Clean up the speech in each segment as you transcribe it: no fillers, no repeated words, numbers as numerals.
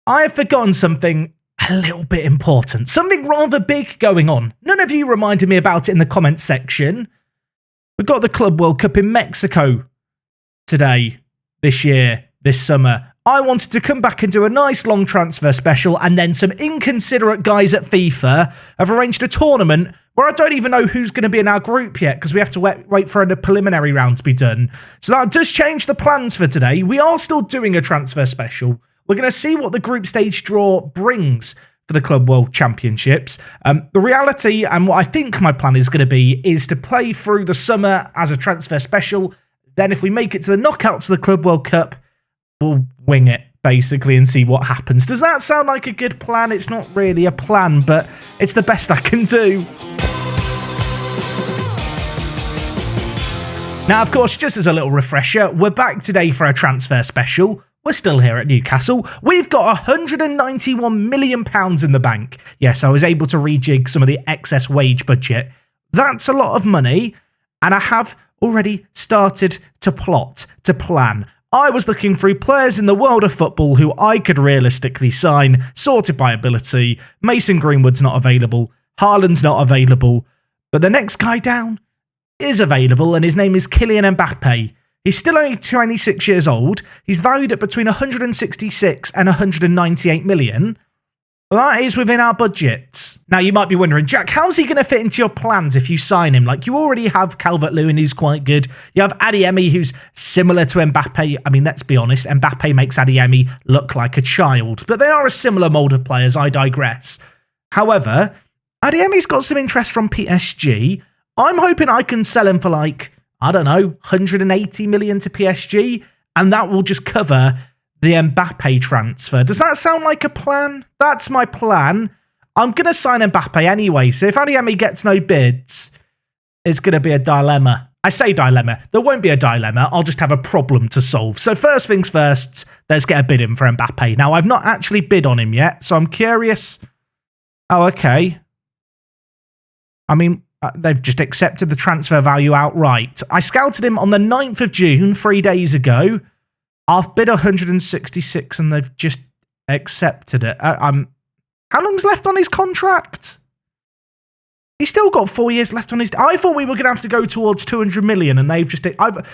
I have forgotten something a little bit important. Something rather big going on. None of you reminded me about it in the comments section. We've got the Club World Cup in Mexico today, this year, this summer. I wanted to come back and do a nice long transfer special, and then some inconsiderate guys at FIFA have arranged a tournament where I don't even know who's going to be in our group yet because we have to wait for a preliminary round to be done. So that does change the plans for today. We are still doing a transfer special. We're going to see what the group stage draw brings for the Club World Championships. The reality and what I think my plan is going to be is to play through the summer as a transfer special. Then if we make it to the knockouts of the Club World Cup, we'll wing it, basically, and see what happens. Does that sound like a good plan? It's not really a plan, but it's the best I can do. Now, of course, just as a little refresher, we're back today for a transfer special. We're still here at Newcastle. We've got £191 million in the bank. Yes, I was able to rejig some of the excess wage budget. That's a lot of money, and I have already started to plot, to plan. I was looking through players in the world of football who I could realistically sign, sorted by ability. Mason Greenwood's not available. Haaland's not available. But the next guy down is available, and his name is Kylian Mbappe. He's still only 26 years old. He's valued at between 166 and 198 million. That is within our budget. Now, you might be wondering, Jack, how's he going to fit into your plans if you sign him? Like, you already have Calvert-Lewin, who's quite good. You have Adeyemi, who's similar to Mbappe. I mean, let's be honest, Mbappe makes Adeyemi look like a child. But they are a similar mould of players, I digress. However, Adeyemi's got some interest from PSG. I'm hoping I can sell him for, like, I don't know, 180 million to PSG, and that will just cover the Mbappe transfer. Does that sound like a plan? That's my plan. I'm going to sign Mbappe anyway, so if Adeyemi gets no bids, it's going to be a dilemma. I say dilemma. There won't be a dilemma. I'll just have a problem to solve. So first things first, let's get a bid in for Mbappe. Now, I've not actually bid on him yet, so I'm curious. Oh, okay. I mean, they've just accepted the transfer value outright. I scouted him on the 9th of June, 3 days ago. I've bid 166 and they've just accepted it. How long's left on his contract? He's still got 4 years left on his... I thought we were going to have to go towards 200 million and they've just... Have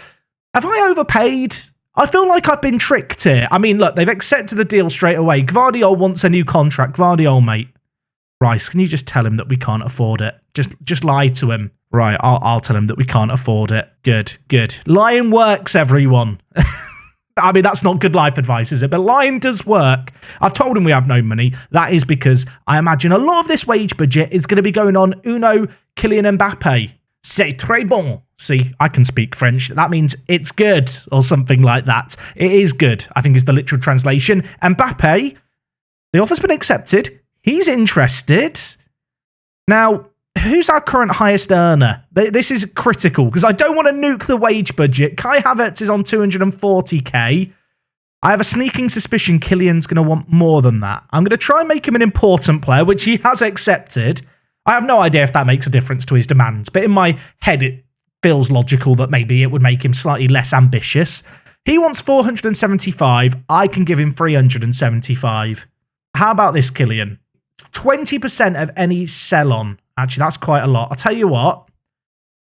I overpaid? I feel like I've been tricked here. I mean, look, they've accepted the deal straight away. Gvardiol wants a new contract. Gvardiol, mate. Rice, can you just tell him that we can't afford it? Just lie to him. Right, I'll tell him that we can't afford it. Good. Lying works, everyone. I mean, that's not good life advice, is it? But lying does work. I've told him we have no money. That is because I imagine a lot of this wage budget is going to be going on Uno Kylian Mbappe. C'est très bon. See, I can speak French. That means it's good or something like that. It is good, I think is the literal translation. Mbappe, the offer's been accepted. He's interested. Now, who's our current highest earner? This is critical because I don't want to nuke the wage budget. Kai Havertz is on 240k. I have a sneaking suspicion Kylian's going to want more than that. I'm going to try and make him an important player, which he has accepted. I have no idea if that makes a difference to his demands, but in my head it feels logical that maybe it would make him slightly less ambitious. He wants 475. I can give him 375. How about this, Kylian? 20% of any sell-on. Actually, that's quite a lot. I'll tell you what.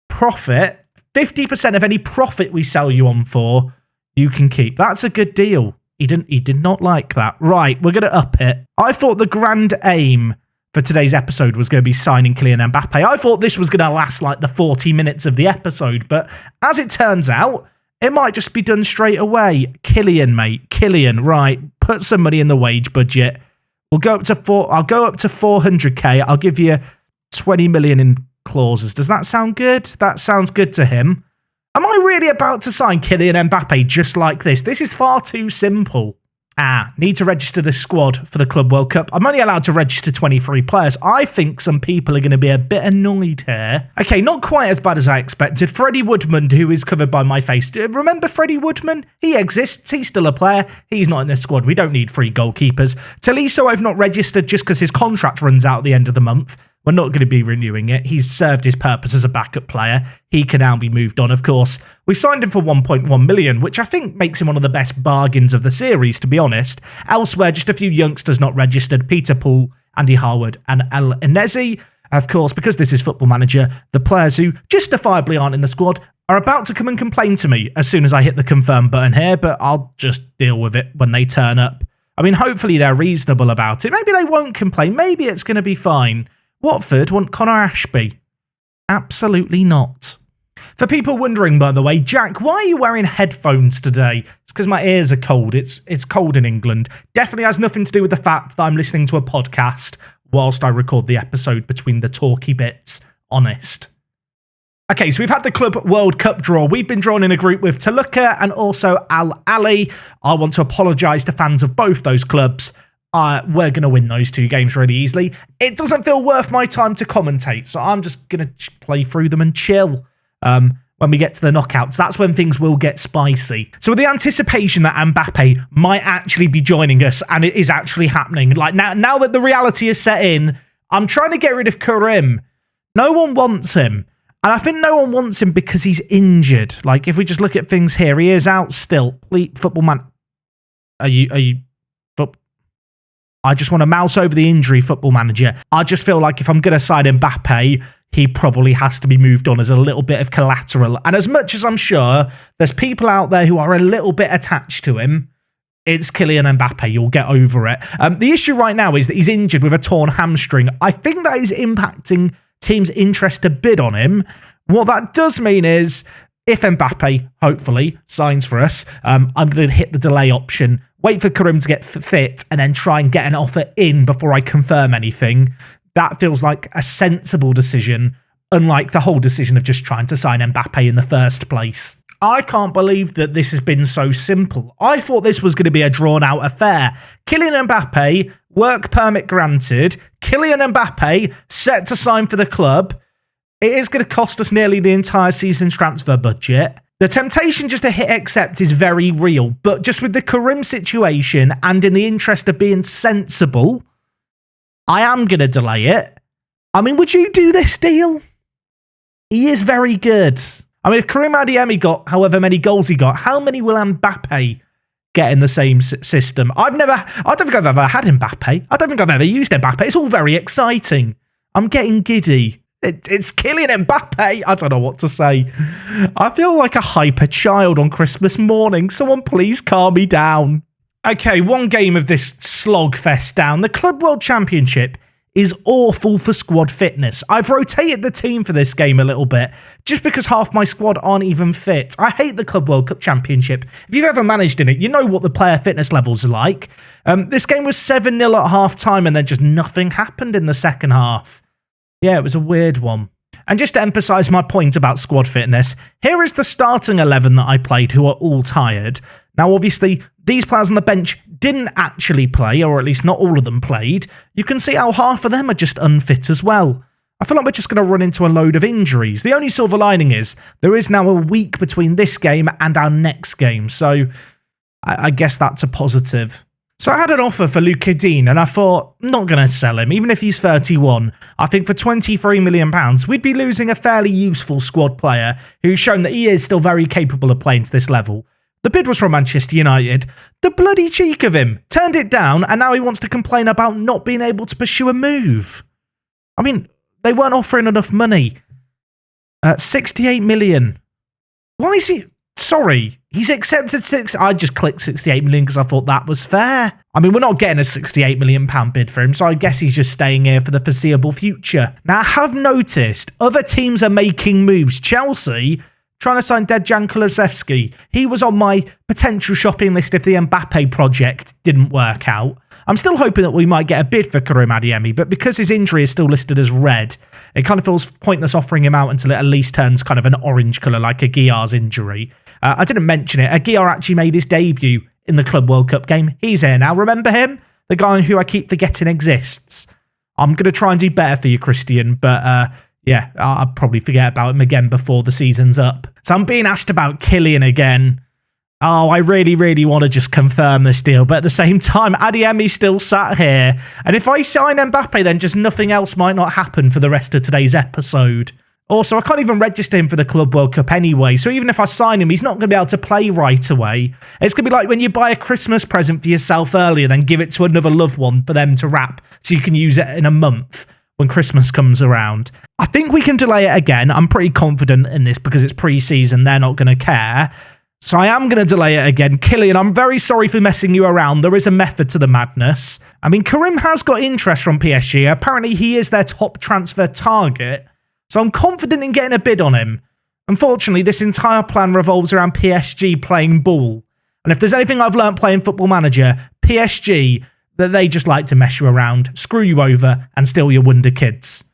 Profit. 50% of any profit we sell you on for, you can keep. That's a good deal. He did not like that. Right, we're going to up it. I thought the grand aim for today's episode was going to be signing Kylian Mbappe. I thought this was going to last like the 40 minutes of the episode, but as it turns out, it might just be done straight away. Kylian, mate. Kylian, right. Put some money in the wage budget. We'll go up to I'll go up to 400k. I'll give you 20 million in clauses. Does that sound good? That sounds good to him. Am I really about to sign Kylian Mbappe just like this? This is far too simple. Need to register the squad for the Club World Cup. I'm only allowed to register 23 players. I think some people are going to be a bit annoyed here. Okay, not quite as bad as I expected. Freddie Woodman, who is covered by my face. Remember Freddie Woodman? He exists. He's still a player. He's not in this squad. We don't need 3 goalkeepers. Tolisso I've not registered just because his contract runs out at the end of the month. We're not going to be renewing it. He's served his purpose as a backup player. He can now be moved on, of course. We signed him for 1.1 million, which I think makes him one of the best bargains of the series, to be honest. Elsewhere, just a few youngsters not registered. Peter Poole, Andy Harwood, and El Enezi. Of course, because this is Football Manager, the players who justifiably aren't in the squad are about to come and complain to me as soon as I hit the confirm button here, but I'll just deal with it when they turn up. I mean, hopefully they're reasonable about it. Maybe they won't complain. Maybe it's going to be fine. Watford want Connor Ashby. Absolutely not. For people wondering, by the way, Jack, why are you wearing headphones today? It's because my ears are cold. It's cold in England. Definitely has nothing to do with the fact that I'm listening to a podcast whilst I record the episode between the talky bits. Honest. Okay, so we've had the Club World Cup draw. We've been drawn in a group with Toluca and also Al Ahly. I want to apologise to fans of both those clubs. We're going to win those two games really easily. It doesn't feel worth my time to commentate, so I'm just going to play through them and chill. When we get to the knockouts, that's when things will get spicy. So with the anticipation that Mbappe might actually be joining us, and it is actually happening, like now that the reality is set in, I'm trying to get rid of Karim. No one wants him. And I think no one wants him because he's injured. Like, if we just look at things here, he is out still. Football man. Are you... I just want to mouse over the injury, Football Manager. I just feel like if I'm going to sign Mbappe, he probably has to be moved on as a little bit of collateral. And as much as I'm sure there's people out there who are a little bit attached to him, it's Kylian Mbappe. You'll get over it. The issue right now is that he's injured with a torn hamstring. I think that is impacting teams' interest to bid on him. What that does mean is, if Mbappe, hopefully, signs for us, I'm going to hit the delay option, wait for Karim to get fit, and then try and get an offer in before I confirm anything. That feels like a sensible decision, unlike the whole decision of just trying to sign Mbappe in the first place. I can't believe that this has been so simple. I thought this was going to be a drawn-out affair. Kylian Mbappe, work permit granted. Kylian Mbappe, set to sign for the club. It is going to cost us nearly the entire season's transfer budget. The temptation just to hit accept is very real, but just with the Karim situation and in the interest of being sensible, I am going to delay it. I mean, would you do this deal? He is very good. I mean, if Karim Adeyemi got however many goals he got, how many will Mbappe get in the same system? I don't think I've ever had Mbappe. I don't think I've ever used Mbappe. It's all very exciting. I'm getting giddy. It's Kylian Mbappe. I don't know what to say. I feel like a hyper child on Christmas morning. Someone please calm me down. Okay, one game of this slogfest down. The Club World Championship is awful for squad fitness. I've rotated the team for this game a little bit, just because half my squad aren't even fit. I hate the Club World Cup Championship. If you've ever managed in it, you know what the player fitness levels are like. This game was 7-0 at half-time, and then just nothing happened in the second half. Yeah, it was a weird one. And just to emphasise my point about squad fitness, here is the starting 11 that I played who are all tired. Now, obviously, these players on the bench didn't actually play, or at least not all of them played. You can see how half of them are just unfit as well. I feel like we're just going to run into a load of injuries. The only silver lining is there is now a week between this game and our next game, so I guess that's a positive. So I had an offer for Luca Dean, and I thought, I'm not going to sell him, even if he's 31. I think for £23 million, we'd be losing a fairly useful squad player who's shown that he is still very capable of playing to this level. The bid was from Manchester United. The bloody cheek of him. Turned it down, and now he wants to complain about not being able to pursue a move. I mean, they weren't offering enough money. 68 million. Why is he... Sorry, he's accepted I just clicked 68 million because I thought that was fair. I mean, we're not getting a £68 million bid for him, so I guess he's just staying here for the foreseeable future. Now, I have noticed other teams are making moves. Chelsea trying to sign Dejan Kulusevski. He was on my potential shopping list if the Mbappe project didn't work out. I'm still hoping that we might get a bid for Karim Adeyemi, but because his injury is still listed as red, it kind of feels pointless offering him out until it at least turns kind of an orange colour like Aguiar's injury. I didn't mention it. Aguiar actually made his debut in the Club World Cup game. He's here now. Remember him? The guy who I keep forgetting exists. I'm going to try and do better for you, Christian, but yeah, I'll probably forget about him again before the season's up. So I'm being asked about Kylian again. Oh, I really, really want to just confirm this deal. But at the same time, Adeyemi's still sat here. And if I sign Mbappe, then just nothing else might not happen for the rest of today's episode. Also, I can't even register him for the Club World Cup anyway. So even if I sign him, he's not going to be able to play right away. It's going to be like when you buy a Christmas present for yourself earlier, then give it to another loved one for them to wrap so you can use it in a month when Christmas comes around. I think we can delay it again. I'm pretty confident in this because it's pre-season. They're not going to care. So I am going to delay it again. Kylian, I'm very sorry for messing you around. There is a method to the madness. I mean, Karim has got interest from PSG. Apparently, he is their top transfer target. So I'm confident in getting a bid on him. Unfortunately, this entire plan revolves around PSG playing ball. And if there's anything I've learned playing Football Manager, PSG, that they just like to mess you around, screw you over, and steal your wonder kids.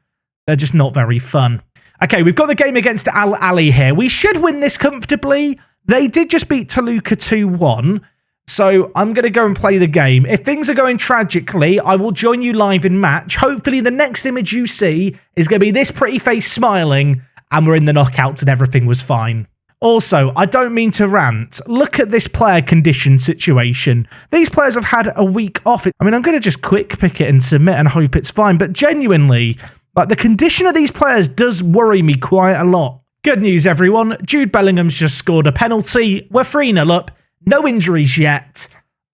They're just not very fun. Okay, we've got the game against Al Ali here. We should win this comfortably. They did just beat Toluca 2-1, so I'm going to go and play the game. If things are going tragically, I will join you live in match. Hopefully the next image you see is going to be this pretty face smiling, and we're in the knockouts and everything was fine. Also, I don't mean to rant. Look at this player condition situation. These players have had a week off. I mean, I'm going to just quick pick it and submit and hope it's fine, but genuinely, like, the condition of these players does worry me quite a lot. Good news, everyone. Jude Bellingham's just scored a penalty. We're 3-0 up. No injuries yet.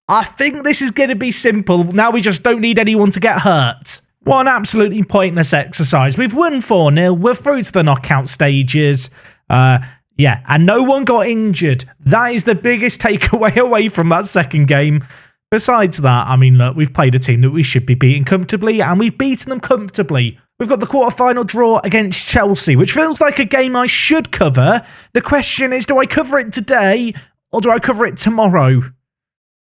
I think this is going to be simple. Now we just don't need anyone to get hurt. What an absolutely pointless exercise. We've won 4-0. We're through to the knockout stages. Yeah, and no one got injured. That is the biggest takeaway away from that second game. Besides that, I mean, look, we've played a team that we should be beating comfortably, and we've beaten them comfortably. We've got the quarterfinal draw against Chelsea, which feels like a game I should cover. The question is, do I cover it today or do I cover it tomorrow?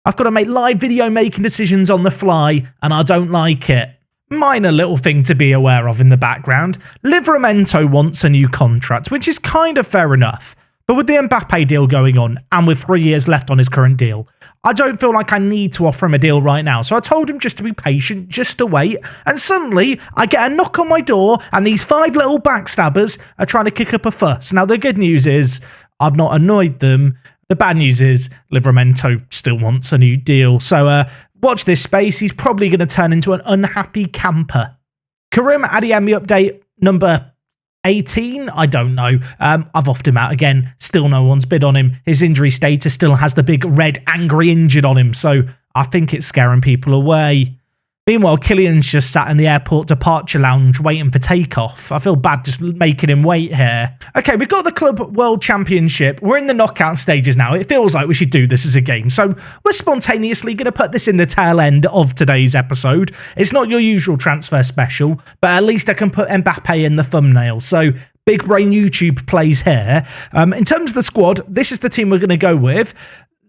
I've got to make live video making decisions on the fly, and I don't like it. Minor little thing to be aware of in the background. Livramento wants a new contract, which is kind of fair enough. But with the Mbappe deal going on, and with 3 years left on his current deal, I don't feel like I need to offer him a deal right now. So I told him just to be patient, just to wait. And suddenly, I get a knock on my door, and these 5 little backstabbers are trying to kick up a fuss. Now, the good news is, I've not annoyed them. The bad news is, Livramento still wants a new deal. So watch this space. He's probably going to turn into an unhappy camper. Karim Adeyemi update number 18? I don't know. I've offed him out again. Still no one's bid on him. His injury status still has the big red angry injured on him, so I think it's scaring people away. Meanwhile, Kylian's just sat in the airport departure lounge waiting for takeoff. I feel bad just making him wait here. Okay, we've got the Club World Championship. We're in the knockout stages now. It feels like we should do this as a game. So we're spontaneously going to put this in the tail end of today's episode. It's not your usual transfer special, but at least I can put Mbappe in the thumbnail. So big brain YouTube plays here. In terms of the squad, this is the team we're going to go with.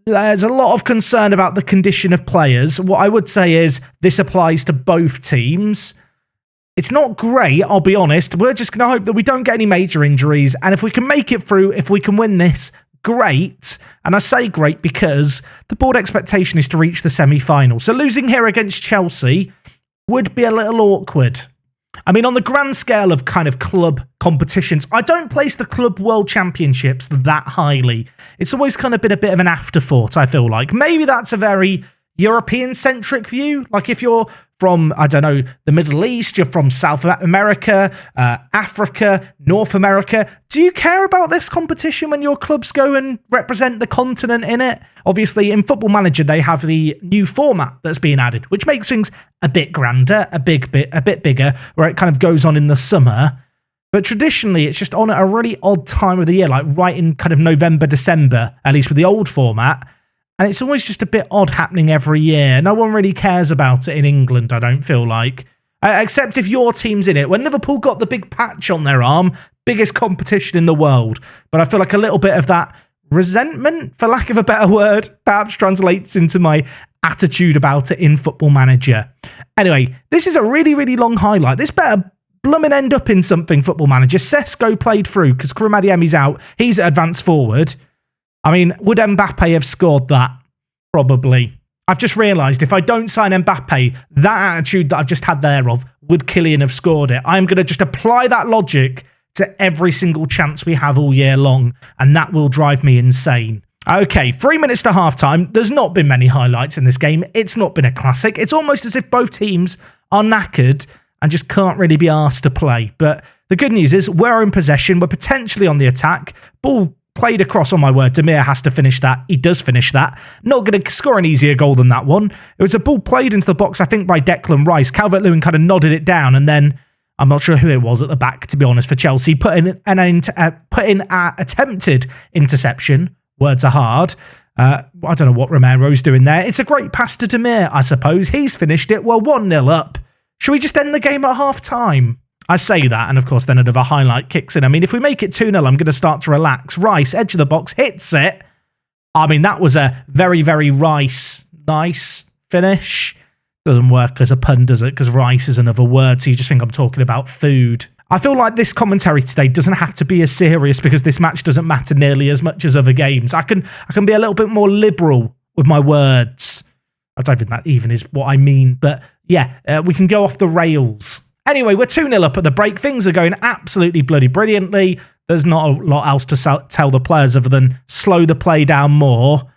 There's a lot of concern about the condition of players. What I would say is this applies to both teams. It's not great, I'll be honest. We're just going to hope that we don't get any major injuries. And if we can make it through, if we can win this, great. And I say great because the board expectation is to reach the semi-final. So losing here against Chelsea would be a little awkward. I mean, on the grand scale of kind of club competitions, I don't place the Club World Championships that highly. It's always kind of been a bit of an afterthought, I feel like. Maybe that's a very European-centric view. Like if you're from, I don't know, the Middle East, you're from South America, Africa, North America. Do you care about this competition when your clubs go and represent the continent in it? Obviously, in Football Manager, they have the new format that's being added, which makes things a bit grander, a bit bigger, where it kind of goes on in the summer. But traditionally, it's just on at a really odd time of the year, like right in kind of November, December, at least with the old format. And it's always just a bit odd happening every year. No one really cares about it in England, I don't feel like. Except if your team's in it. When Liverpool got the big patch on their arm, biggest competition in the world. But I feel like a little bit of that resentment, for lack of a better word, perhaps translates into my attitude about it in Football Manager. Anyway, this is a really, really long highlight. This better blooming end up in something, Football Manager. Sesko played through because Karim Adeyemi's out. He's advanced forward. I mean, would Mbappe have scored that? Probably. I've just realised if I don't sign Mbappe, that attitude that I've just had there of, would Kylian have scored it? I'm going to just apply that logic to every single chance we have all year long, and that will drive me insane. Okay, 3 minutes to halftime. There's not been many highlights in this game. It's not been a classic. It's almost as if both teams are knackered and just can't really be asked to play. But the good news is we're in possession. We're potentially on the attack. Ball played across, on my word. Demir has to finish that. He does finish that. Not going to score an easier goal than that one. It was a ball played into the box, I think, by Declan Rice. Calvert-Lewin kind of nodded it down, and then I'm not sure who it was at the back, to be honest, for Chelsea. Put in an attempted interception. Words are hard. I don't know what Romero's doing there. It's a great pass to Demir, I suppose. He's finished it. Well, 1-0 up. Should we just end the game at half-time? I say that, and of course, then another highlight kicks in. I mean, if we make it 2-0, I'm going to start to relax. Rice, edge of the box, hits it. I mean, that was a very, very Rice nice finish. Doesn't work as a pun, does it? Because Rice is another word, so you just think I'm talking about food. I feel like this commentary today doesn't have to be as serious because this match doesn't matter nearly as much as other games. I can be a little bit more liberal with my words. I don't think that even is what I mean, but yeah, we can go off the rails. Anyway, we're 2-0 up at the break. Things are going absolutely bloody brilliantly. There's not a lot else to tell the players other than slow the play down more,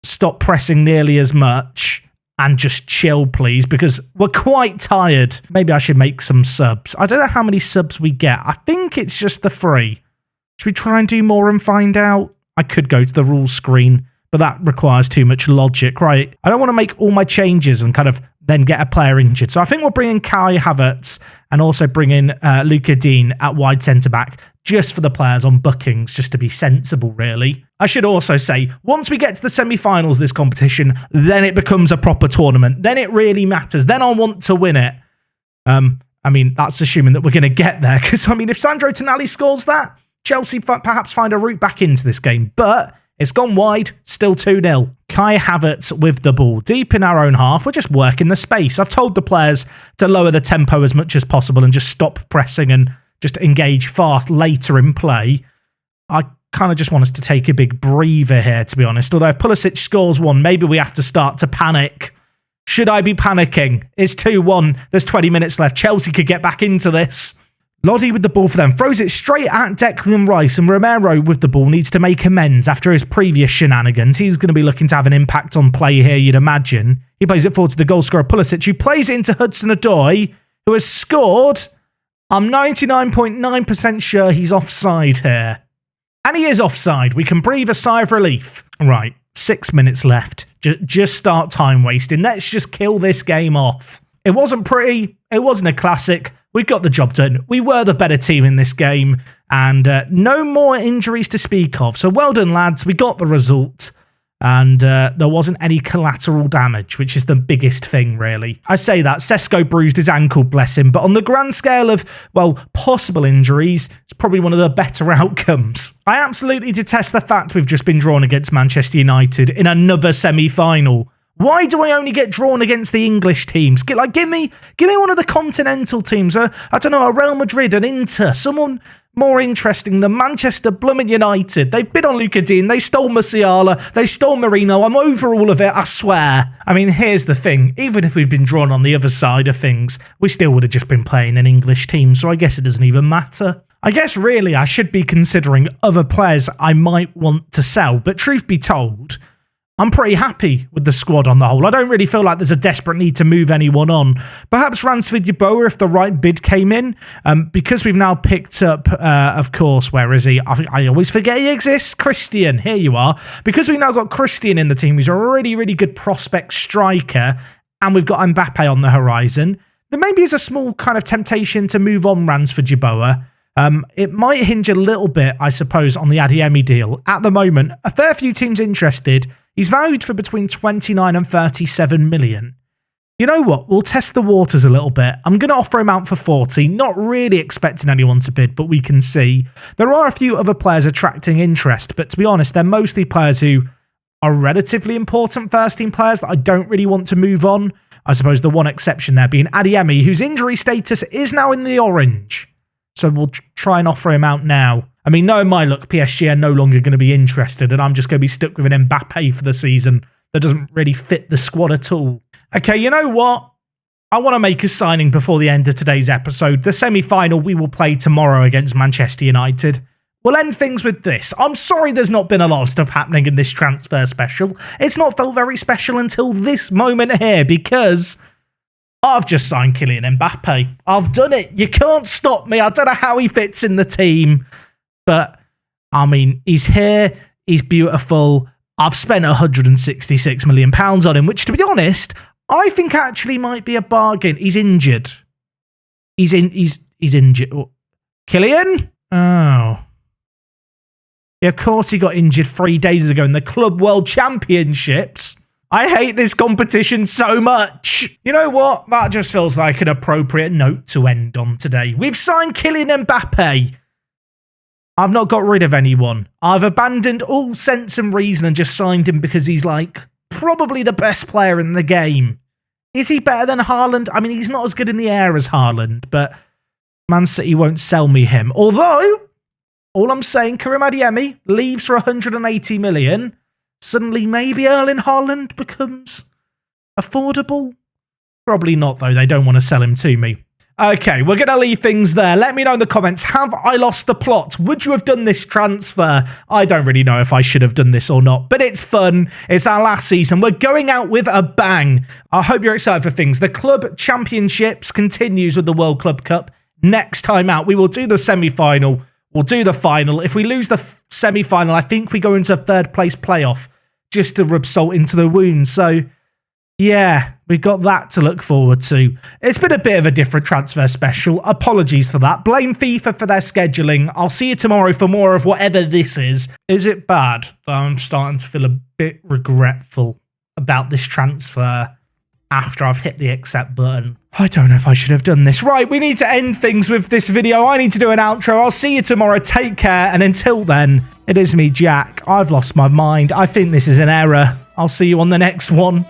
stop pressing nearly as much, and just chill, please, because we're quite tired. Maybe I should make some subs. I don't know how many subs we get. I think it's just the 3. Should we try and do more and find out? I could go to the rules screen, but that requires too much logic, right? I don't want to make all my changes and kind of then get a player injured. So I think we'll bring in Kai Havertz and also bring in Luca Dean at wide centre-back just for the players on bookings, just to be sensible, really. I should also say, once we get to the semi-finals of this competition, then it becomes a proper tournament. Then it really matters. Then I want to win it. I mean, that's assuming that we're going to get there. Because, I mean, if Sandro Tonali scores that, Chelsea perhaps find a route back into this game. But it's gone wide, still 2-0. Kai Havertz with the ball, deep in our own half. We're just working the space. I've told the players to lower the tempo as much as possible and just stop pressing and just engage fast later in play. I kind of just want us to take a big breather here, to be honest. Although if Pulisic scores one, maybe we have to start to panic. Should I be panicking? It's 2-1. There's 20 minutes left. Chelsea could get back into this. Lodi with the ball for them. Throws it straight at Declan Rice, and Romero with the ball needs to make amends after his previous shenanigans. He's going to be looking to have an impact on play here, you'd imagine. He plays it forward to the goal scorer, Pulisic, who plays it into Hudson-Odoi, who has scored. I'm 99.9% sure he's offside here. And he is offside. We can breathe a sigh of relief. Right, 6 minutes left. Just start time wasting. Let's just kill this game off. It wasn't pretty. It wasn't a classic. We got the job done. We were the better team in this game. And no more injuries to speak of. So well done, lads. We got the result. And there wasn't any collateral damage, which is the biggest thing, really. I say that. Sesko bruised his ankle, bless him. But on the grand scale of, well, possible injuries, it's probably one of the better outcomes. I absolutely detest the fact we've just been drawn against Manchester United in another semi-final. Why do I only get drawn against the English teams? Give me one of the continental teams. I don't know, a Real Madrid, an Inter, someone more interesting than Manchester Blooming United. They bid on Luca Dean, they stole Musiala, they stole Marino. I'm over all of it, I swear. I mean, here's the thing. Even if we'd been drawn on the other side of things, we still would have just been playing an English team, so I guess it doesn't even matter. I guess really I should be considering other players I might want to sell, but truth be told, I'm pretty happy with the squad on the whole. I don't really feel like there's a desperate need to move anyone on. Perhaps Ransford Yeboah if the right bid came in. Because we've now picked up, of course, where is he? I always forget he exists. Christian, here you are. Because we've now got Christian in the team, who's a really, really good prospect striker, and we've got Mbappe on the horizon, there maybe is a small kind of temptation to move on Ransford Yeboah. It might hinge a little bit, I suppose, on the Adeyemi deal. At the moment, a fair few teams interested. He's valued for between 29 and 37 million. You know what? We'll test the waters a little bit. I'm going to offer him out for 40. Not really expecting anyone to bid, but we can see. There are a few other players attracting interest, but to be honest, they're mostly players who are relatively important first-team players that I don't really want to move on. I suppose the one exception there being Adeyemi, whose injury status is now in the orange. So we'll try and offer him out now. I mean, knowing my luck, PSG are no longer going to be interested, and I'm just going to be stuck with an Mbappe for the season that doesn't really fit the squad at all. Okay, you know what? I want to make a signing before the end of today's episode. The semi-final we will play tomorrow against Manchester United. we'll end things with this. I'm sorry there's not been a lot of stuff happening in this transfer special. It's not felt very special until this moment here because I've just signed Kylian Mbappe. I've done it. You can't stop me. I don't know how he fits in the team, but I mean, he's here. He's beautiful. I've spent £166 million on him, which, to be honest, I think actually might be a bargain. He's injured. He's injured. Kylian? Oh. Yeah, of course he got injured 3 days ago in the Club World Championships. I hate this competition so much. You know what? That just feels like an appropriate note to end on today. We've signed Kylian Mbappe. I've not got rid of anyone. I've abandoned all sense and reason and just signed him because he's like probably the best player in the game. Is he better than Haaland? I mean, he's not as good in the air as Haaland, but Man City won't sell me him. Although, all I'm saying, Karim Adeyemi leaves for 180 million. Suddenly, maybe Erling Haaland becomes affordable? Probably not, though. They don't want to sell him to me. Okay, we're going to leave things there. Let me know in the comments, have I lost the plot? Would you have done this transfer? I don't really know if I should have done this or not, but it's fun. It's our last season. We're going out with a bang. I hope you're excited for things. The Club Championships continues with the World Club Cup. Next time out, we will do the semi-final. We'll do the final. If we lose the semi-final, I think we go into a third-place playoff just to rub salt into the wound. So, yeah, we've got that to look forward to. It's been a bit of a different transfer special. Apologies for that. Blame FIFA for their scheduling. I'll see you tomorrow for more of whatever this is. Is it bad that I'm starting to feel a bit regretful about this transfer after I've hit the accept button? I don't know if I should have done this. Right, we need to end things with this video. I need to do an outro. I'll see you tomorrow. Take care. And until then, it is me, Jack. I've lost my mind. I think this is an error. I'll see you on the next one.